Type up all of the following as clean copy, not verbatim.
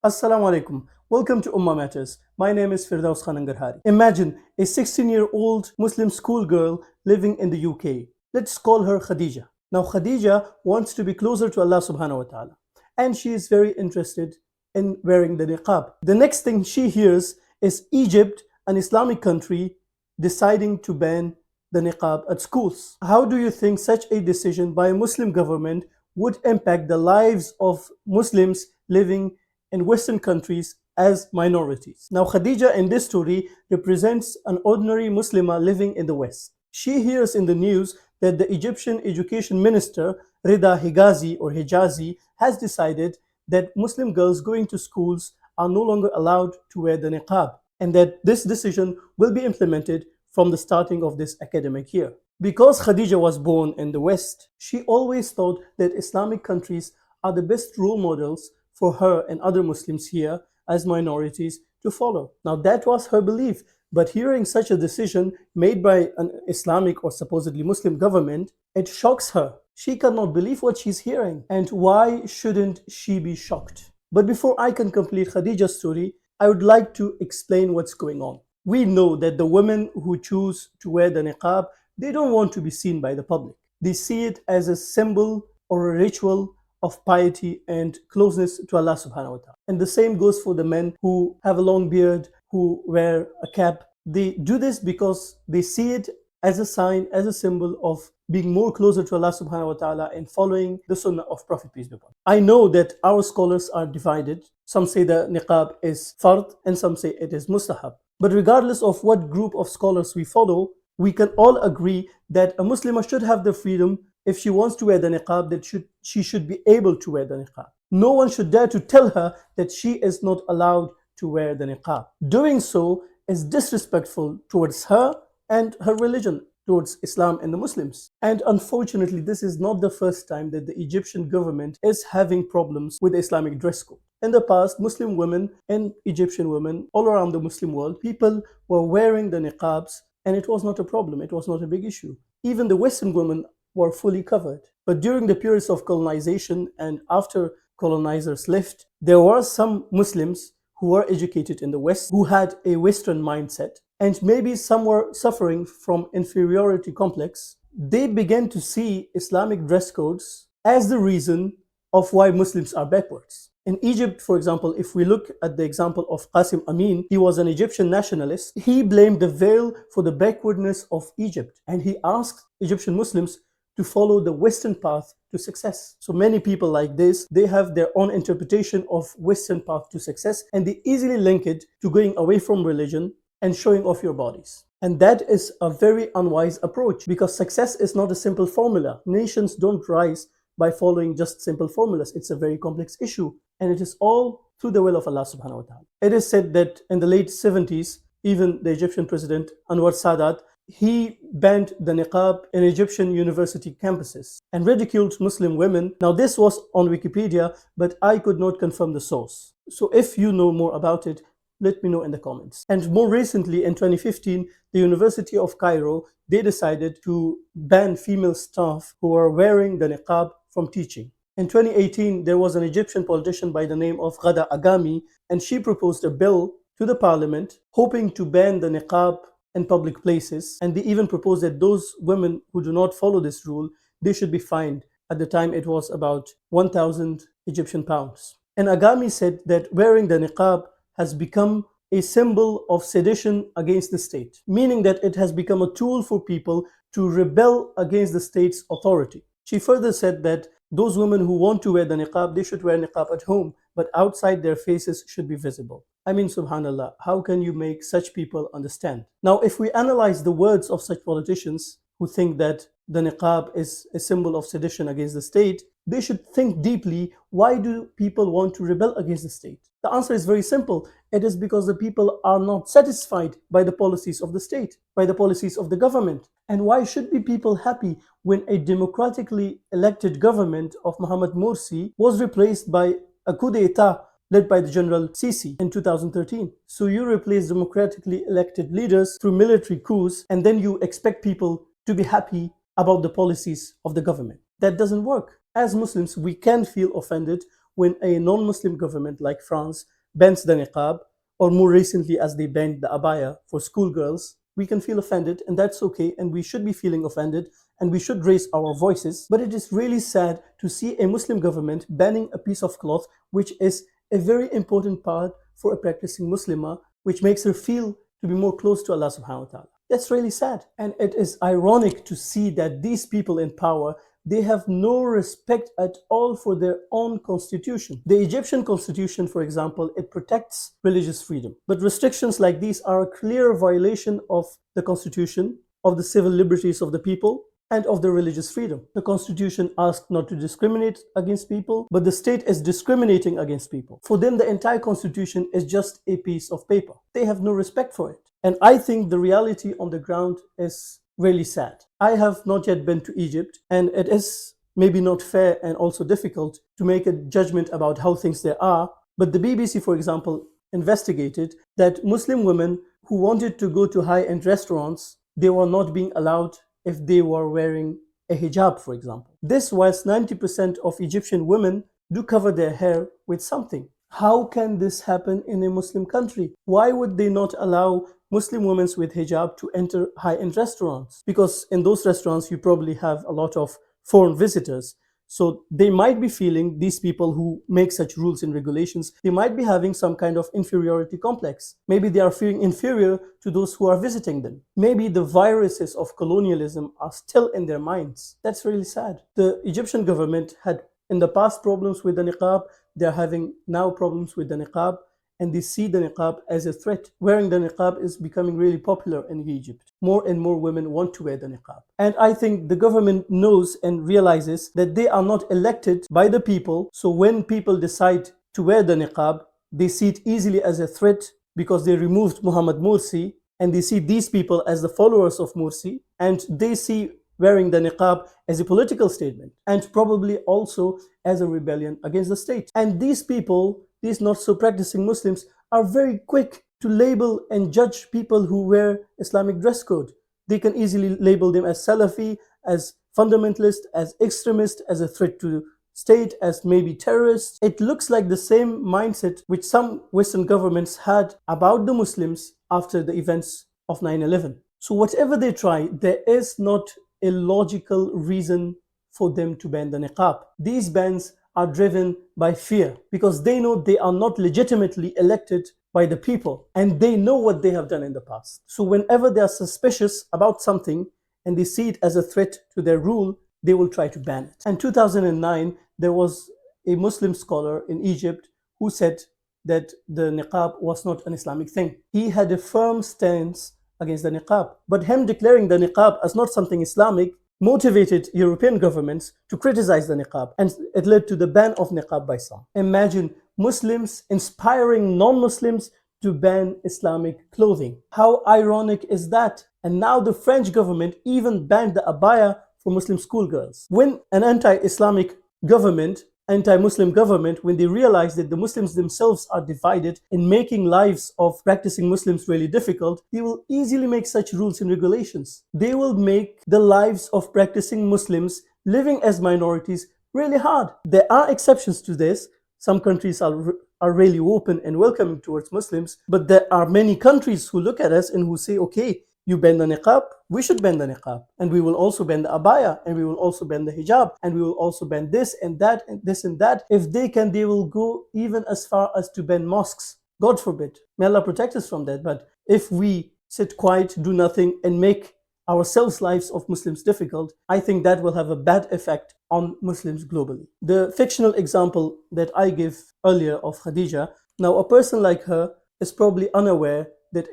Assalamu alaikum. Welcome to Ummah Matters. My name is Firdaus Khan Angarhari. Imagine a 16-year-old Muslim schoolgirl living in the UK. Let's call her Khadija. Now, Khadija wants to be closer to Allah subhanahu wa ta'ala, and she is very interested in wearing the niqab. The next thing she hears is Egypt, an Islamic country, deciding to ban the niqab at schools. How do you think such a decision by a Muslim government would impact the lives of Muslims living in Western countries as minorities? Now, Khadija in this story represents an ordinary Muslimah living in the West. She hears in the news that the Egyptian education minister, Rida Hijazi, has decided that Muslim girls going to schools are no longer allowed to wear the niqab, and that this decision will be implemented from the starting of this academic year. Because Khadija was born in the West, she always thought that Islamic countries are the best role models for her and other Muslims here as minorities to follow. Now, that was her belief, but hearing such a decision made by an Islamic or supposedly Muslim government, it shocks her. She cannot believe what she's hearing. And why shouldn't she be shocked? But before I can complete Khadija's story, I would like to explain what's going on. We know that the women who choose to wear the niqab, they don't want to be seen by the public. They see it as a symbol or a ritual of piety and closeness to Allah subhanahu wa ta'ala. And the same goes for the men who have a long beard, who wear a cap. They do this because they see it as a sign, as a symbol of being more closer to Allah subhanahu wa ta'ala and following the sunnah of Prophet peace be upon him. I know that our scholars are divided. Some say the niqab is fard and some say it is mustahab. But regardless of what group of scholars we follow, we can all agree that a Muslimah should have the freedom, if she wants to wear the niqab, that she should be able to wear the niqab. No one should dare to tell her that she is not allowed to wear the niqab. Doing so is disrespectful towards her and her religion, towards Islam and the Muslims. And unfortunately, this is not the first time that the Egyptian government is having problems with the Islamic dress code. In the past, Muslim women and Egyptian women all around the Muslim world, people were wearing the niqabs, and it was not a problem, it was not a big issue. Even the Western women were fully covered. But during the periods of colonization and after colonizers left, there were some Muslims who were educated in the West, who had a Western mindset, and maybe some were suffering from inferiority complex. They began to see Islamic dress codes as the reason of why Muslims are backwards. In Egypt, for example, if we look at the example of Qasim Amin, he was an Egyptian nationalist. He blamed the veil for the backwardness of Egypt, and he asked Egyptian Muslims to follow the Western path to success. So many people like this, they have their own interpretation of Western path to success, and they easily link it to going away from religion and showing off your bodies. And that is a very unwise approach, because success is not a simple formula. Nations don't rise by following just simple formulas. It's a very complex issue, and it is all through the will of Allah subhanahu wa ta'ala. It is said that in the late 70s, even the Egyptian president Anwar Sadat, he banned the niqab in Egyptian university campuses and ridiculed Muslim women. Now, this was on Wikipedia, but I could not confirm the source. So if you know more about it, let me know in the comments. And more recently, in 2015, the University of Cairo, they decided to ban female staff who are wearing the niqab from teaching. In 2018, there was an Egyptian politician by the name of Ghada Agami, and she proposed a bill to the parliament hoping to ban the niqab in public places. And they even proposed that those women who do not follow this rule, they should be fined. At the time, it was about 1,000 Egyptian pounds. And Agami said that wearing the niqab has become a symbol of sedition against the state, meaning that it has become a tool for people to rebel against the state's authority. She further said that those women who want to wear the niqab, they should wear niqab at home, but outside their faces should be visible. I mean, subhanallah, how can you make such people understand? Now, if we analyze the words of such politicians who think that the niqab is a symbol of sedition against the state, they should think deeply, why do people want to rebel against the state? The answer is very simple. It is because the people are not satisfied by the policies of the state, by the policies of the government. And why should be people happy when a democratically elected government of Mohamed Morsi was replaced by a coup d'etat led by the General Sisi in 2013? So you replace democratically elected leaders through military coups, and then you expect people to be happy about the policies of the government. That doesn't work. As Muslims, we can feel offended when a non-Muslim government like France bans the niqab, or more recently as they banned the abaya for schoolgirls, we can feel offended, and that's okay, and we should be feeling offended, and we should raise our voices. But it is really sad to see a Muslim government banning a piece of cloth which is a very important part for a practicing Muslimah, which makes her feel to be more close to Allah subhanahu wa ta'ala. That's really sad. And it is ironic to see that these people in power, they have no respect at all for their own constitution. The Egyptian constitution, for example, it protects religious freedom. But restrictions like these are a clear violation of the constitution, of the civil liberties of the people, and of the religious freedom. The constitution asks not to discriminate against people, but the state is discriminating against people. For them, the entire constitution is just a piece of paper. They have no respect for it. And I think the reality on the ground is really sad. I have not yet been to Egypt, and it is maybe not fair and also difficult to make a judgment about how things there are. But the BBC, for example, investigated that Muslim women who wanted to go to high-end restaurants, they were not being allowed if they were wearing a hijab, for example. This whilst 90% of Egyptian women do cover their hair with something. How can this happen in a Muslim country? Why would they not allow Muslim women with hijab to enter high-end restaurants? Because in those restaurants, you probably have a lot of foreign visitors. So they might be feeling, these people who make such rules and regulations, they might be having some kind of inferiority complex. Maybe they are feeling inferior to those who are visiting them. Maybe the viruses of colonialism are still in their minds. That's really sad. The Egyptian government had in the past problems with the niqab. They're having now problems with the niqab, and they see the niqab as a threat. Wearing the niqab is becoming really popular in Egypt. More and more women want to wear the niqab. And I think the government knows and realizes that they are not elected by the people. So when people decide to wear the niqab, they see it easily as a threat because they removed Muhammad Morsi, and they see these people as the followers of Morsi, and they see wearing the niqab as a political statement, and probably also as a rebellion against the state. And these people, these not so practicing Muslims, are very quick to label and judge people who wear Islamic dress code. They can easily label them as Salafi, as fundamentalist, as extremist, as a threat to state, as maybe terrorists. It looks like the same mindset which some Western governments had about the Muslims after the events of 9/11. So whatever they try, there is not a logical reason for them to ban the niqab. These bans are driven by fear because they know they are not legitimately elected by the people, and they know what they have done in the past. So whenever they are suspicious about something and they see it as a threat to their rule, they will try to ban it. In 2009, there was a Muslim scholar in Egypt who said that the niqab was not an Islamic thing. He had a firm stance against the niqab. But him declaring the niqab as not something Islamic motivated European governments to criticize the niqab, and it led to the ban of niqab by some. Imagine Muslims inspiring non-Muslims to ban Islamic clothing. How ironic is that? And now the French government even banned the abaya for Muslim schoolgirls. When an anti-Islamic government, anti-Muslim government, when they realize that the Muslims themselves are divided in making lives of practicing Muslims really difficult, they will easily make such rules and regulations. They will make the lives of practicing Muslims living as minorities really hard. There are exceptions to this. Some countries are really open and welcoming towards Muslims, but there are many countries who look at us and who say, okay, you ban the niqab, we should ban the niqab, and we will also ban the abaya, and we will also ban the hijab, and we will also ban this and that and this and that. If they can, they will go even as far as to ban mosques. God forbid. May Allah protect us from that. But if we sit quiet, do nothing, and make ourselves lives of Muslims difficult, I think that will have a bad effect on Muslims globally. The fictional example that I gave earlier of Khadija, now a person like her is probably unaware that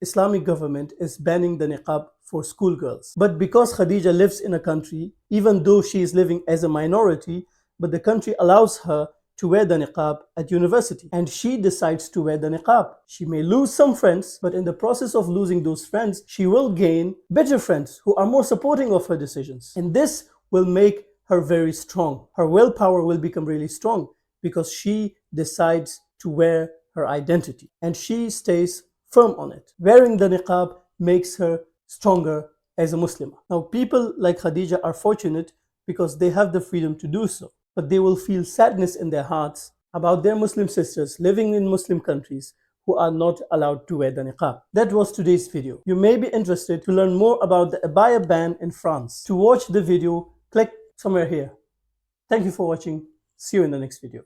Islamic government is banning the niqab for schoolgirls. But because Khadija lives in a country, even though she is living as a minority, but the country allows her to wear the niqab at university, and she decides to wear the niqab. She may lose some friends, but in the process of losing those friends, she will gain better friends who are more supporting of her decisions. And this will make her very strong. Her willpower will become really strong because she decides to wear her identity, and she stays firm on it. Wearing the niqab makes her stronger as a Muslim. Now, people like Khadija are fortunate because they have the freedom to do so. but they will feel sadness in their hearts about their Muslim sisters living in Muslim countries who are not allowed to wear the niqab. That was today's video. You may be interested to learn more about the abaya ban in France. To watch the video, click somewhere here. Thank you for watching. See you in the next video.